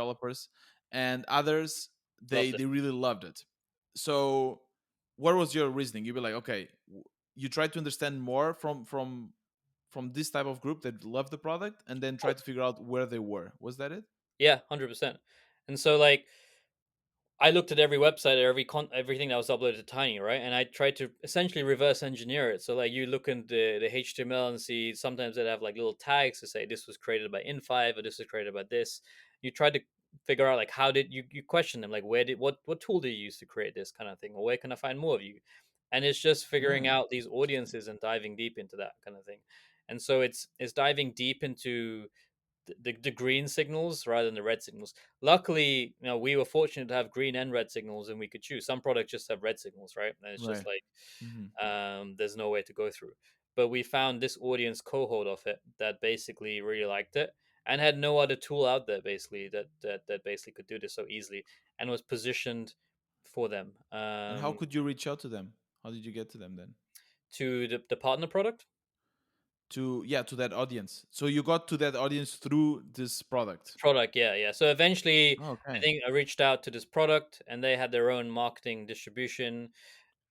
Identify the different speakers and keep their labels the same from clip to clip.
Speaker 1: developers, and others
Speaker 2: Loved it.
Speaker 1: they really loved it. So, what was your reasoning? You'd be like, okay, you try to understand more from this type of group that love the product, and then try to figure out where they were. Was that it?
Speaker 2: Yeah, 100%. And so like I looked at every website, everything that was uploaded to Tiny, right? And I tried to essentially reverse engineer it. So like you look in the HTML and see sometimes they have like little tags to say this was created by in5 or this was created by this. You try to figure out like how did you question them, like where did what tool did you use to create this kind of thing, or where can I find more of you? And it's just figuring
Speaker 1: Right.
Speaker 2: out these audiences and diving deep into that kind of thing. And so it's diving deep into the green signals rather than the red signals. Luckily, we were fortunate to have green and red signals, and we could choose. Some products just have red signals, right? And it's just
Speaker 1: Right.
Speaker 2: like
Speaker 1: Hmm.
Speaker 2: there's no way to go through. But we found this audience cohort of it that basically really liked it and had no other tool out there basically that basically could do this so easily and was positioned for them
Speaker 1: And how could you reach out to them? How did you get to them then?
Speaker 2: to the partner product.
Speaker 1: To, yeah, to that audience. So you got to that audience through this product.
Speaker 2: Product, yeah, yeah. So eventually, I
Speaker 1: Okay.
Speaker 2: think I reached out to this product, and they had their own marketing distribution.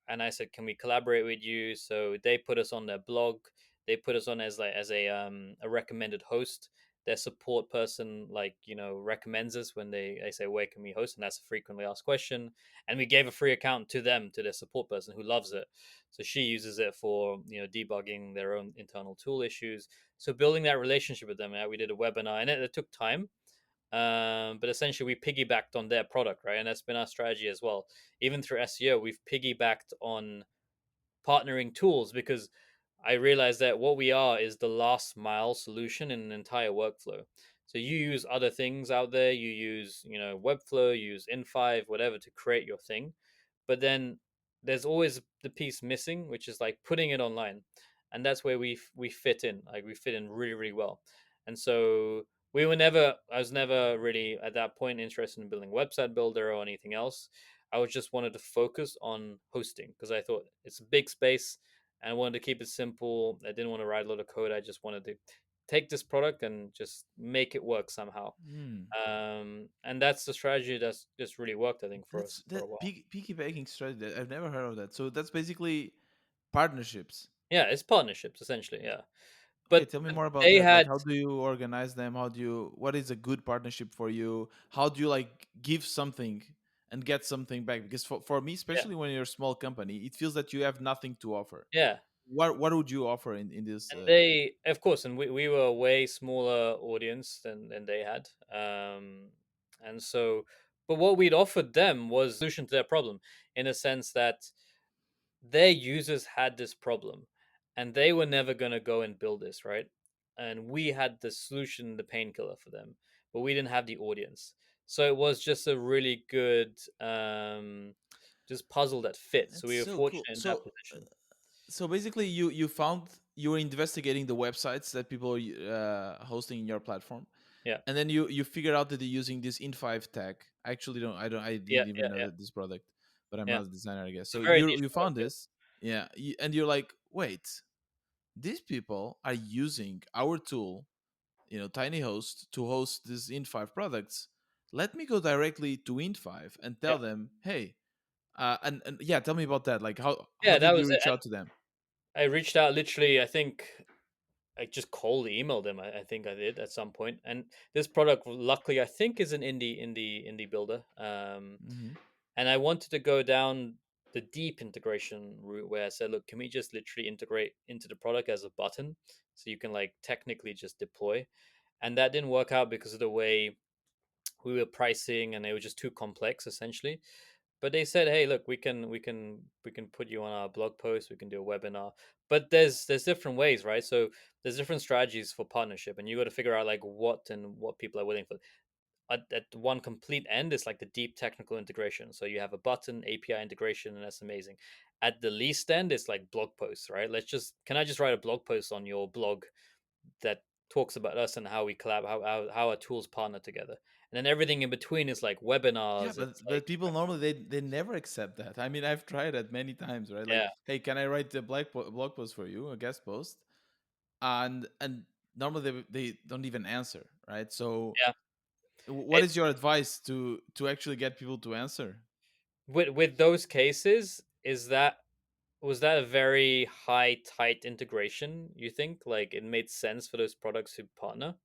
Speaker 2: And I said, "Can we collaborate with you?" So they put us on their blog. They put us on as like as a recommended host. Their support person, like recommends us when they say, "Where can we host?" And that's a frequently asked question. And we gave a free account to them, to their support person who loves it. So she uses it for debugging their own internal tool issues. So building that relationship with them, we did a webinar, and it took time. But essentially, we piggybacked on their product, right? And that's been our strategy as well. Even through SEO, we've piggybacked on partnering tools because I realized that what we are is the last mile solution in an entire workflow. So you use other things out there, you use, Webflow, you use in5, whatever to create your thing. But then there's always the piece missing, which is like putting it online. And that's where we fit in. Like we fit in really, really well. And so I was never really at that point interested in building a website builder or anything else. I was just wanted to focus on hosting because I thought it's a big space and I wanted to keep it simple. I didn't want to write a lot of code. I just wanted to take this product and just make it work somehow.
Speaker 1: Hmm.
Speaker 2: And that's the strategy that's just really worked, I think, for
Speaker 1: That's
Speaker 2: us for a
Speaker 1: that
Speaker 2: while.
Speaker 1: piggybacking strategy. I've never heard of that. So that's basically partnerships.
Speaker 2: Yeah, it's partnerships essentially. Yeah,
Speaker 1: Okay,
Speaker 2: but,
Speaker 1: tell me
Speaker 2: but
Speaker 1: more about
Speaker 2: they
Speaker 1: that. Like,
Speaker 2: had
Speaker 1: how do you organize them? How do you? What is a good partnership for you? How do you like give something and get something back? Because for me,
Speaker 2: yeah
Speaker 1: especially when you're a small company, it feels that you have nothing to offer.
Speaker 2: yeah
Speaker 1: What would you offer in this?
Speaker 2: and they of course and we were a way smaller audience than they had and so but what we'd offered them was a solution to their problem in a sense that their users had this problem and they were never going to go and build this, right? And we had the solution, the painkiller for them, but we didn't have the audience. So it was just a really good just puzzle that fit. So
Speaker 1: That's
Speaker 2: we were
Speaker 1: so cool.
Speaker 2: fortunate in that position.
Speaker 1: So basically, you found you were investigating the websites that people are hosting in your platform,
Speaker 2: Yeah.
Speaker 1: and then you figure out that they're using this in5 tag. I actually I
Speaker 2: Yeah.
Speaker 1: didn't even
Speaker 2: Yeah.
Speaker 1: know
Speaker 2: Yeah.
Speaker 1: that this product, but I'm
Speaker 2: Yeah.
Speaker 1: not a designer, I guess.
Speaker 2: It's a
Speaker 1: So
Speaker 2: very
Speaker 1: you
Speaker 2: niche
Speaker 1: you
Speaker 2: product.
Speaker 1: found
Speaker 2: Yeah.
Speaker 1: this, yeah, and you're like, wait, these people are using our tool, TinyHost, to host these in5 products. Let me go directly to in5 and
Speaker 2: Yeah.
Speaker 1: tell them, hey, and yeah, tell me about that. Like, how
Speaker 2: Yeah, that
Speaker 1: did you
Speaker 2: was it.
Speaker 1: reach
Speaker 2: And
Speaker 1: out to them?
Speaker 2: I reached out literally, I think I just cold emailed them. I think I did at some point. And this product, luckily, I think is an indie builder.
Speaker 1: Hmm.
Speaker 2: And I wanted to go down the deep integration route where I said, look, can we just literally integrate into the product as a button so you can like technically just deploy? And that didn't work out because of the way we were pricing and it was just too complex essentially. But they said, hey, look, we can put you on our blog post, we can do a webinar. But there's different ways, right? So there's different strategies for partnership and you got to figure out like what people are willing for. At one complete end is like the deep technical integration. So you have a button API integration, and that's amazing. At the least end, it's like blog posts, right? Can I just write a blog post on your blog that talks about us and how we collab, how our tools partner together, and then everything in between is like
Speaker 1: Yeah,
Speaker 2: webinars. It's
Speaker 1: but
Speaker 2: like
Speaker 1: people normally they never accept that. I mean, I've tried that many times, right? Like,
Speaker 2: yeah,
Speaker 1: hey, can I write the blog post for you, a guest post? And normally they don't even answer, right? So
Speaker 2: yeah.
Speaker 1: What
Speaker 2: It
Speaker 1: is your advice to actually get people to answer?
Speaker 2: with those cases, is that was that a very high tight integration? You think like it made sense for those products to partner?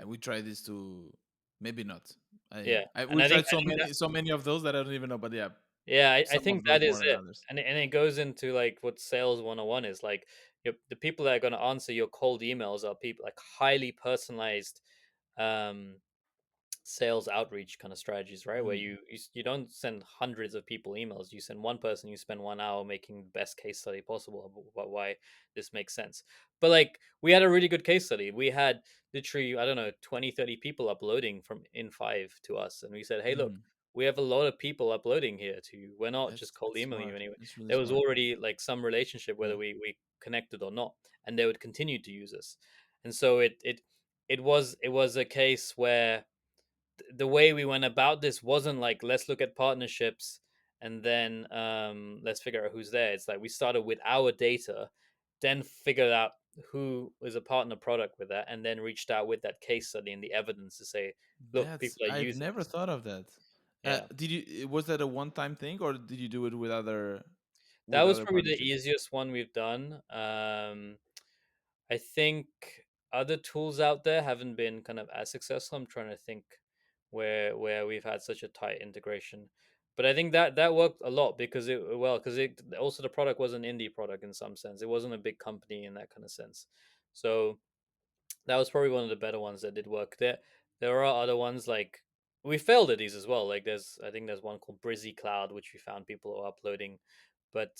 Speaker 1: We try this to maybe not.
Speaker 2: Yeah, and
Speaker 1: We tried
Speaker 2: I
Speaker 1: so
Speaker 2: think that
Speaker 1: many of those that I don't even know. But yeah,
Speaker 2: yeah, I
Speaker 1: some
Speaker 2: think
Speaker 1: of
Speaker 2: that
Speaker 1: those
Speaker 2: is
Speaker 1: more than
Speaker 2: it,
Speaker 1: others.
Speaker 2: and it goes into like what sales 101 is like. The people that are going to answer your cold emails are people like highly personalized um sales outreach kind of strategies, right? Where
Speaker 1: Mhm.
Speaker 2: you don't send hundreds of people emails. You send one person. You spend 1 hour making the best case study possible about why this makes sense. But like we had a really good case study. We had literally I don't know 20, 30 people uploading from in5 to us, and we said, hey, look.
Speaker 1: Mhm.
Speaker 2: We have a lot of people uploading here to you. We're not just cold
Speaker 1: That's
Speaker 2: emailing you
Speaker 1: smart.
Speaker 2: anyway.
Speaker 1: That's really
Speaker 2: There was
Speaker 1: smart.
Speaker 2: already like some relationship whether
Speaker 1: Yeah.
Speaker 2: we connected or not, and they would continue to use us. And so it was a case where the way we went about this wasn't like let's look at partnerships and then let's figure out who's there. It's like we started with our data, then figured out who is a partner product with that, and then reached out with that case study and the evidence to say, look,
Speaker 1: That's
Speaker 2: people are
Speaker 1: I've
Speaker 2: using
Speaker 1: never
Speaker 2: us.
Speaker 1: thought of that.
Speaker 2: Yeah,
Speaker 1: Did you was that a one time thing or did you do it
Speaker 2: that
Speaker 1: with
Speaker 2: was
Speaker 1: other
Speaker 2: probably the
Speaker 1: partnerships?
Speaker 2: easiest one we've done. I think other tools out there haven't been kind of as successful. I'm trying to think where we've had such a tight integration. But I think that worked a lot because it also the product was an indie product in some sense. It wasn't a big company in that kind of sense. So that was probably one of the better ones that did work. There are other ones like we failed at these as well. Like I think there's one called Brizzy Cloud, which we found people are uploading, but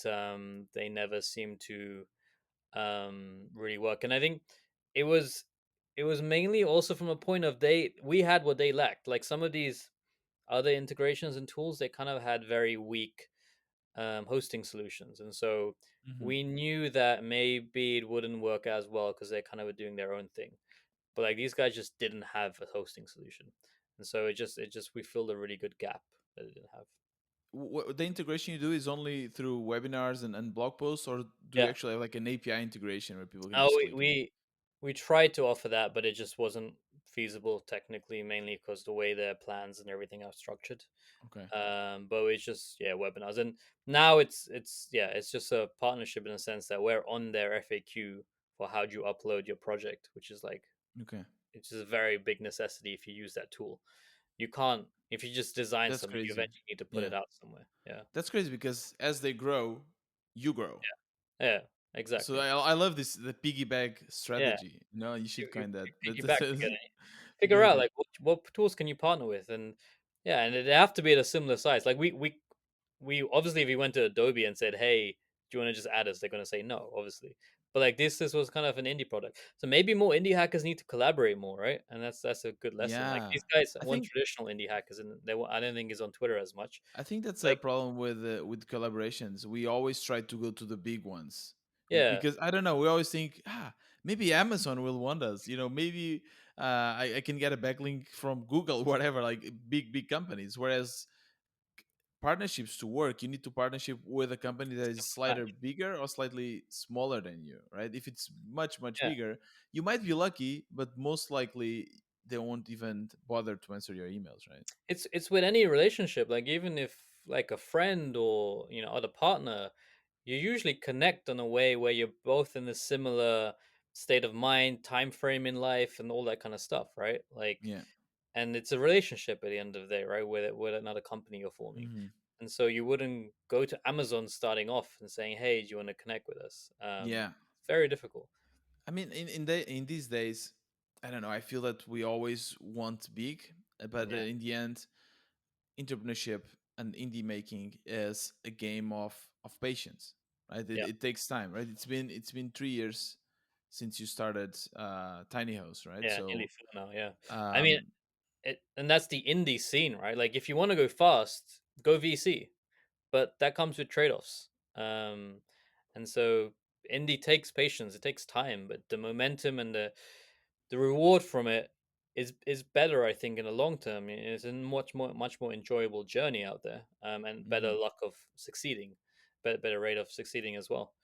Speaker 2: they never seem to really work. And I think it was it was mainly also from a point of we had what they lacked. Like some of these other integrations and tools, they kind of had very weak hosting solutions, and so
Speaker 1: Hmm.
Speaker 2: we knew that maybe it wouldn't work as well because they kind of were doing their own thing. But like these guys just didn't have a hosting solution, and so it just we filled a really good gap that it didn't have.
Speaker 1: The integration you do is only through webinars and blog posts, or do you
Speaker 2: Yeah.
Speaker 1: actually have like an API integration where people can
Speaker 2: Oh,
Speaker 1: just click in?
Speaker 2: we tried to offer that, but it just wasn't feasible technically, mainly because the way their plans and everything are structured.
Speaker 1: Okay.
Speaker 2: But it's just yeah, webinars, and now it's yeah, it's just a partnership in a sense that we're on their FAQ for how do you upload your project, which is like
Speaker 1: Okay.
Speaker 2: it's just a very big necessity if you use that tool. You can't if you just design
Speaker 1: That's
Speaker 2: something, you
Speaker 1: crazy.
Speaker 2: eventually need to put
Speaker 1: Yeah.
Speaker 2: it out somewhere. Yeah,
Speaker 1: That's crazy because as they grow, you grow.
Speaker 2: yeah,
Speaker 1: So
Speaker 2: exactly.
Speaker 1: I love this the piggyback
Speaker 2: Yeah,
Speaker 1: strategy. No, you should
Speaker 2: you
Speaker 1: coin that.
Speaker 2: piggyback together. Figure out
Speaker 1: Piggyback.
Speaker 2: like what tools can you partner with, and yeah, and they have to be at a similar size. Like we obviously if we went to Adobe and said, hey, do you want to just add us, they're going to say no, obviously. But like this was kind of an indie product, so maybe more indie hackers need to collaborate more, right? And that's a good lesson. Like
Speaker 1: Yeah.
Speaker 2: these guys
Speaker 1: I
Speaker 2: want
Speaker 1: think
Speaker 2: traditional indie hackers, and I don't think is on Twitter as much.
Speaker 1: I think that's a
Speaker 2: Like
Speaker 1: problem with collaborations. We always try to go to the big ones
Speaker 2: yeah,
Speaker 1: because I don't know. We always think, maybe Amazon will want us. Maybe I can get a backlink from Google, whatever, like big companies. Whereas partnerships to work, you need to partnership with a company that is slightly
Speaker 2: match.
Speaker 1: bigger or slightly smaller than you, right? If it's much
Speaker 2: Yeah,
Speaker 1: bigger, you might be lucky, but most likely they won't even bother to answer your emails, right?
Speaker 2: it's with any relationship. Like even if like a friend or other partner, you usually connect in a way where you're both in a similar state of mind, time frame in life, and all that kind of stuff, right? Like,
Speaker 1: Yeah.
Speaker 2: and it's a relationship at the end of the day, right? With another company you're forming,
Speaker 1: Hmm.
Speaker 2: and so you wouldn't go to Amazon starting off and saying, "Hey, do you want to connect with us?"
Speaker 1: Yeah.
Speaker 2: Very difficult.
Speaker 1: I mean, in these days, I don't know. I feel that we always want big, but
Speaker 2: Yeah,
Speaker 1: in the end, entrepreneurship and indie making is a game of patience, right? It,
Speaker 2: yeah,
Speaker 1: it takes time, right? It's been 3 years since you started Tiny House, right?
Speaker 2: yeah. Nearly
Speaker 1: So
Speaker 2: full now. Yeah, I mean,
Speaker 1: um,
Speaker 2: and that's the indie scene, right? Like, if you want to go fast, go VC, but that comes with trade-offs. And so indie takes patience, it takes time, but the momentum and the reward from it is better, I think, in the long term. It's a much more enjoyable journey out there, and better
Speaker 1: mhm.
Speaker 2: luck of succeeding, better rate of succeeding as well.